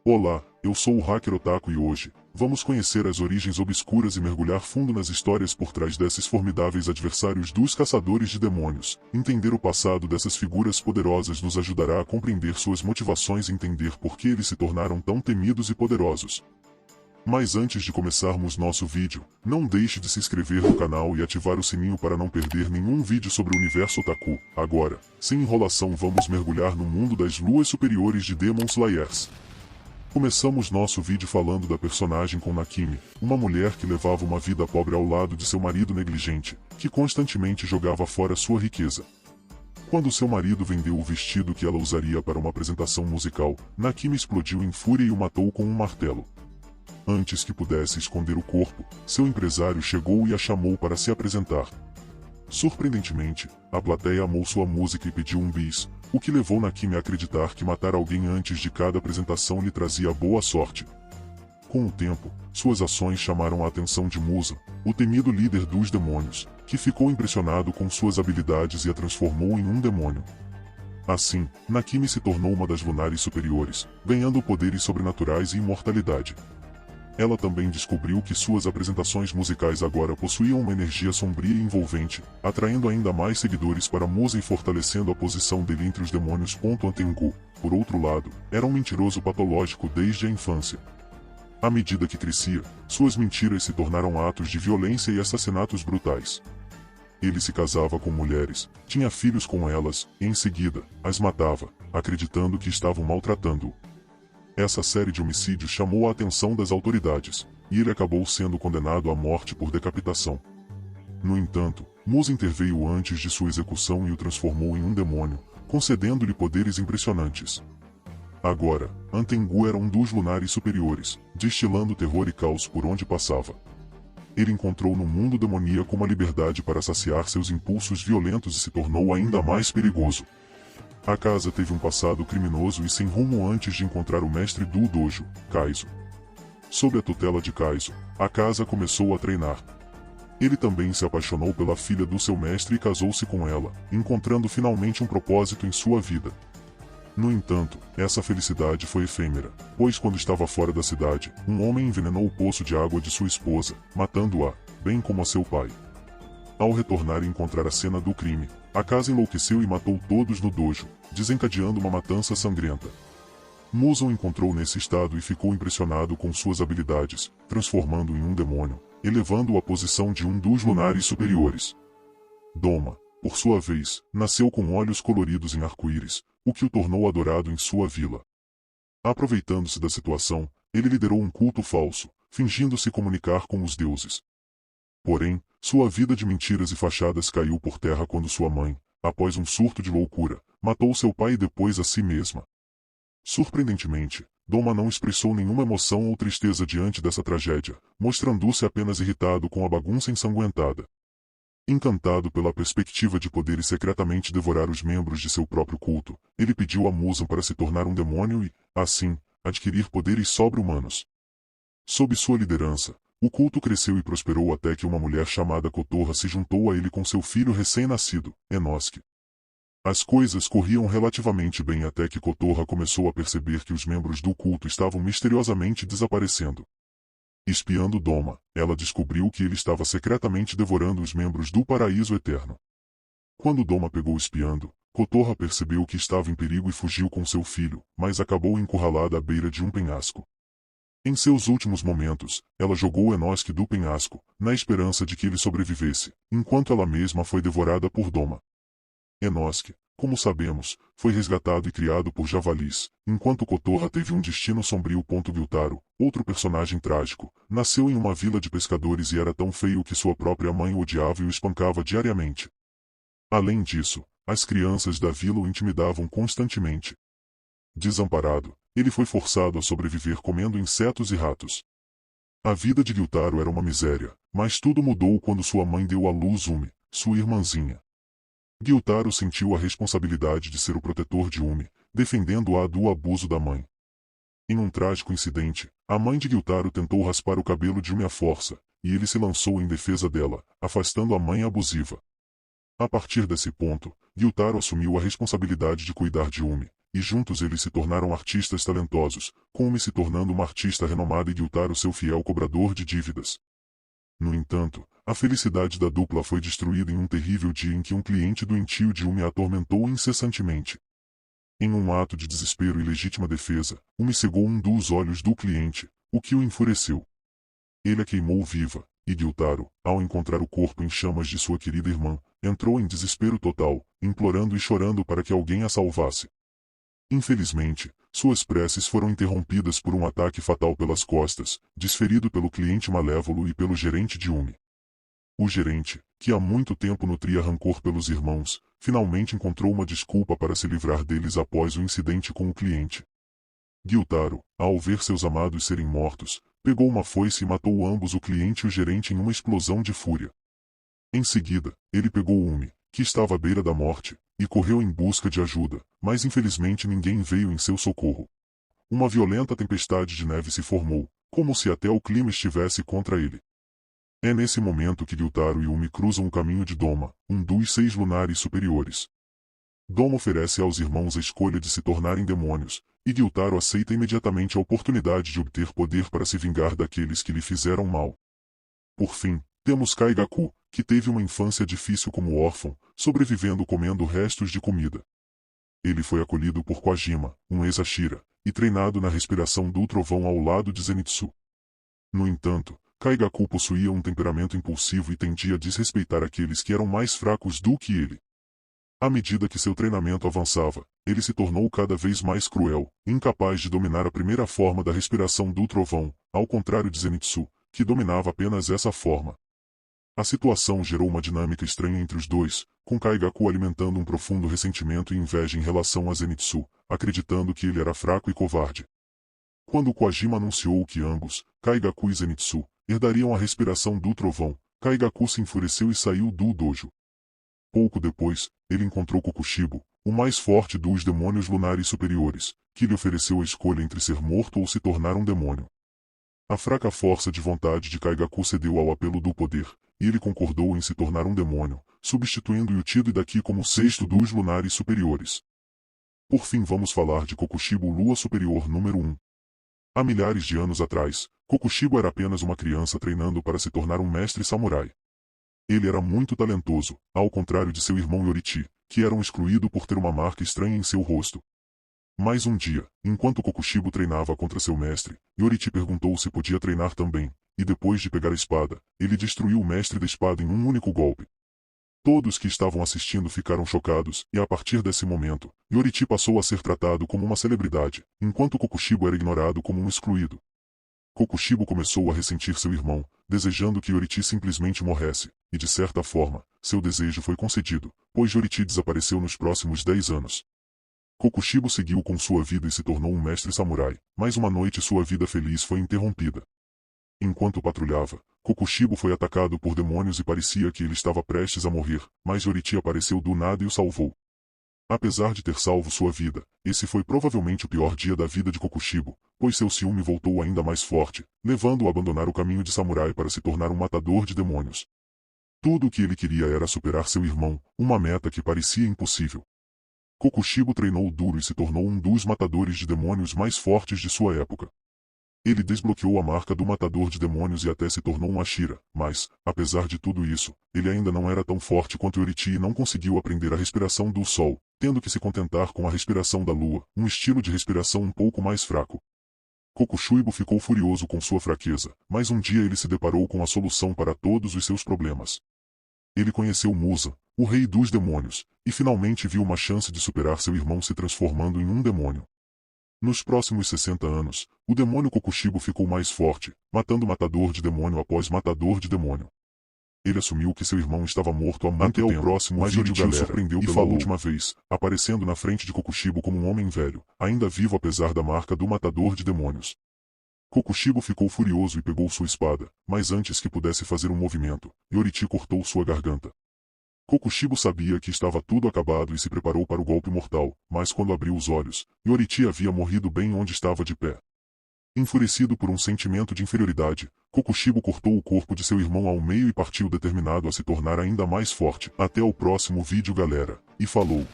Olá, eu sou o Hacker Otaku e hoje, vamos conhecer as origens obscuras e mergulhar fundo nas histórias por trás desses formidáveis adversários dos caçadores de demônios. Entender o passado dessas figuras poderosas nos ajudará a compreender suas motivações e entender por que eles se tornaram tão temidos e poderosos. Mas antes de começarmos nosso vídeo, não deixe de se inscrever no canal e ativar o sininho para não perder nenhum vídeo sobre o universo otaku. Agora, sem enrolação, vamos mergulhar no mundo das luas superiores de Demon Slayers. Começamos nosso vídeo falando da personagem com Nakimi, uma mulher que levava uma vida pobre ao lado de seu marido negligente, que constantemente jogava fora sua riqueza. Quando seu marido vendeu o vestido que ela usaria para uma apresentação musical, Nakimi explodiu em fúria e o matou com um martelo. Antes que pudesse esconder o corpo, seu empresário chegou e a chamou para se apresentar. Surpreendentemente, a plateia amou sua música e pediu um bis, o que levou Nakimi a acreditar que matar alguém antes de cada apresentação lhe trazia boa sorte. Com o tempo, suas ações chamaram a atenção de Musa, o temido líder dos demônios, que ficou impressionado com suas habilidades e a transformou em um demônio. Assim, Nakimi se tornou uma das lunares superiores, ganhando poderes sobrenaturais e imortalidade. Ela também descobriu que suas apresentações musicais agora possuíam uma energia sombria e envolvente, atraindo ainda mais seguidores para Musa e fortalecendo a posição dele entre os demônios. Antengu, por outro lado, era um mentiroso patológico desde a infância. À medida que crescia, suas mentiras se tornaram atos de violência e assassinatos brutais. Ele se casava com mulheres, tinha filhos com elas, e em seguida, as matava, acreditando que estavam maltratando-o. Essa série de homicídios chamou a atenção das autoridades, e ele acabou sendo condenado à morte por decapitação. No entanto, Musa interveio antes de sua execução e o transformou em um demônio, concedendo-lhe poderes impressionantes. Agora, Antengu era um dos lunares superiores, destilando terror e caos por onde passava. Ele encontrou no mundo demoníaco uma liberdade para saciar seus impulsos violentos e se tornou ainda mais perigoso. A casa teve um passado criminoso e sem rumo antes de encontrar o mestre do dojo, Kaizo. Sob a tutela de Kaizo, a casa começou a treinar. Ele também se apaixonou pela filha do seu mestre e casou-se com ela, encontrando finalmente um propósito em sua vida. No entanto, essa felicidade foi efêmera, pois quando estava fora da cidade, um homem envenenou o poço de água de sua esposa, matando-a, bem como a seu pai. Ao retornar e encontrar a cena do crime, a casa enlouqueceu e matou todos no dojo, desencadeando uma matança sangrenta. Musa o encontrou nesse estado e ficou impressionado com suas habilidades, transformando-o em um demônio, elevando-o à posição de um dos lunares superiores. Doma, por sua vez, nasceu com olhos coloridos em arco-íris, o que o tornou adorado em sua vila. Aproveitando-se da situação, ele liderou um culto falso, fingindo se comunicar com os deuses. Porém, sua vida de mentiras e fachadas caiu por terra quando sua mãe, após um surto de loucura, matou seu pai e depois a si mesma. Surpreendentemente, Doma não expressou nenhuma emoção ou tristeza diante dessa tragédia, mostrando-se apenas irritado com a bagunça ensanguentada. Encantado pela perspectiva de poder secretamente devorar os membros de seu próprio culto, ele pediu a Musa para se tornar um demônio e, assim, adquirir poderes sobre-humanos. Sob sua liderança, o culto cresceu e prosperou até que uma mulher chamada Kotorra se juntou a ele com seu filho recém-nascido, Enosuke. As coisas corriam relativamente bem até que Kotorra começou a perceber que os membros do culto estavam misteriosamente desaparecendo. Espiando Doma, ela descobriu que ele estava secretamente devorando os membros do Paraíso Eterno. Quando Doma pegou espiando, Kotorra percebeu que estava em perigo e fugiu com seu filho, mas acabou encurralada à beira de um penhasco. Em seus últimos momentos, ela jogou Enosuke do penhasco, na esperança de que ele sobrevivesse, enquanto ela mesma foi devorada por Doma. Enosuke, como sabemos, foi resgatado e criado por javalis, enquanto Kotorra teve um destino sombrio. Gyutaro, outro personagem trágico, nasceu em uma vila de pescadores e era tão feio que sua própria mãe o odiava e o espancava diariamente. Além disso, as crianças da vila o intimidavam constantemente. Desamparado, ele foi forçado a sobreviver comendo insetos e ratos. A vida de Gyutaro era uma miséria, mas tudo mudou quando sua mãe deu à luz Umi, sua irmãzinha. Gyutaro sentiu a responsabilidade de ser o protetor de Umi, defendendo-a do abuso da mãe. Em um trágico incidente, a mãe de Gyutaro tentou raspar o cabelo de Umi à força, e ele se lançou em defesa dela, afastando a mãe abusiva. A partir desse ponto, Gyutaro assumiu a responsabilidade de cuidar de Umi, e juntos eles se tornaram artistas talentosos, com Umi se tornando uma artista renomada e Gyutaro seu fiel cobrador de dívidas. No entanto, a felicidade da dupla foi destruída em um terrível dia em que um cliente doentio de Umi a atormentou incessantemente. Em um ato de desespero e legítima defesa, Umi cegou um dos olhos do cliente, o que o enfureceu. Ele a queimou viva, e Gyutaro, ao encontrar o corpo em chamas de sua querida irmã, entrou em desespero total, implorando e chorando para que alguém a salvasse. Infelizmente, suas preces foram interrompidas por um ataque fatal pelas costas, desferido pelo cliente malévolo e pelo gerente de Umi. O gerente, que há muito tempo nutria rancor pelos irmãos, finalmente encontrou uma desculpa para se livrar deles após o incidente com o cliente. Gyutaro, ao ver seus amados serem mortos, pegou uma foice e matou ambos, o cliente e o gerente, em uma explosão de fúria. Em seguida, ele pegou Umi, que estava à beira da morte, e correu em busca de ajuda, mas infelizmente ninguém veio em seu socorro. Uma violenta tempestade de neve se formou, como se até o clima estivesse contra ele. É nesse momento que Gyutaro e Umi cruzam o caminho de Doma, um dos 6 lunares superiores. Doma oferece aos irmãos a escolha de se tornarem demônios, e Gyutaro aceita imediatamente a oportunidade de obter poder para se vingar daqueles que lhe fizeram mal. Por fim, temos Kaigaku, que teve uma infância difícil como órfão, sobrevivendo comendo restos de comida. Ele foi acolhido por Kojima, um ex-Ashira, e treinado na respiração do trovão ao lado de Zenitsu. No entanto, Kaigaku possuía um temperamento impulsivo e tendia a desrespeitar aqueles que eram mais fracos do que ele. À medida que seu treinamento avançava, ele se tornou cada vez mais cruel, incapaz de dominar a primeira forma da respiração do trovão, ao contrário de Zenitsu, que dominava apenas essa forma. A situação gerou uma dinâmica estranha entre os dois, com Kaigaku alimentando um profundo ressentimento e inveja em relação a Zenitsu, acreditando que ele era fraco e covarde. Quando Kojima anunciou que ambos, Kaigaku e Zenitsu, herdariam a respiração do trovão, Kaigaku se enfureceu e saiu do dojo. Pouco depois, ele encontrou Kokushibo, o mais forte dos demônios lunares superiores, que lhe ofereceu a escolha entre ser morto ou se tornar um demônio. A fraca força de vontade de Kaigaku cedeu ao apelo do poder, e ele concordou em se tornar um demônio, substituindo Yutida Daki como o 6º dos lunares superiores. Por fim, vamos falar de Kokushibo, Lua Superior número 1. Há milhares de anos atrás, Kokushibo era apenas uma criança treinando para se tornar um mestre samurai. Ele era muito talentoso, ao contrário de seu irmão Yoriti, que era um excluído por ter uma marca estranha em seu rosto. Mas um dia, enquanto Kokushibo treinava contra seu mestre, Yoriti perguntou se podia treinar também, e depois de pegar a espada, ele destruiu o mestre da espada em um único golpe. Todos que estavam assistindo ficaram chocados, e a partir desse momento, Yoriti passou a ser tratado como uma celebridade, enquanto Kokushibo era ignorado como um excluído. Kokushibo começou a ressentir seu irmão, desejando que Yoriti simplesmente morresse, e de certa forma, seu desejo foi concedido, pois Yoriti desapareceu nos próximos 10 anos. Kokushibo seguiu com sua vida e se tornou um mestre samurai, mas uma noite sua vida feliz foi interrompida. Enquanto patrulhava, Kokushibo foi atacado por demônios e parecia que ele estava prestes a morrer, mas Yoriti apareceu do nada e o salvou. Apesar de ter salvo sua vida, esse foi provavelmente o pior dia da vida de Kokushibo, pois seu ciúme voltou ainda mais forte, levando-o a abandonar o caminho de samurai para se tornar um matador de demônios. Tudo o que ele queria era superar seu irmão, uma meta que parecia impossível. Kokushibo treinou duro e se tornou um dos matadores de demônios mais fortes de sua época. Ele desbloqueou a marca do matador de demônios e até se tornou um Ashira, mas, apesar de tudo isso, ele ainda não era tão forte quanto Yoriti e não conseguiu aprender a respiração do sol, tendo que se contentar com a respiração da lua, um estilo de respiração um pouco mais fraco. Kokushibo ficou furioso com sua fraqueza, mas um dia ele se deparou com a solução para todos os seus problemas. Ele conheceu Musa, o rei dos demônios, e finalmente viu uma chance de superar seu irmão se transformando em um demônio. Nos próximos 60 anos, o demônio Kokushibo ficou mais forte, matando matador de demônio após matador de demônio. Ele assumiu que seu irmão estava morto há muito tempo, mas Yoriti o surpreendeu pela última vez, aparecendo na frente de Kokushibo como um homem velho, ainda vivo apesar da marca do matador de demônios. Kokushibo ficou furioso e pegou sua espada, mas antes que pudesse fazer um movimento, Yoriti cortou sua garganta. Kokushibo sabia que estava tudo acabado e se preparou para o golpe mortal, mas quando abriu os olhos, Yoriti havia morrido bem onde estava de pé. Enfurecido por um sentimento de inferioridade, Kokushibo cortou o corpo de seu irmão ao meio e partiu determinado a se tornar ainda mais forte. Até o próximo vídeo, galera, e falou!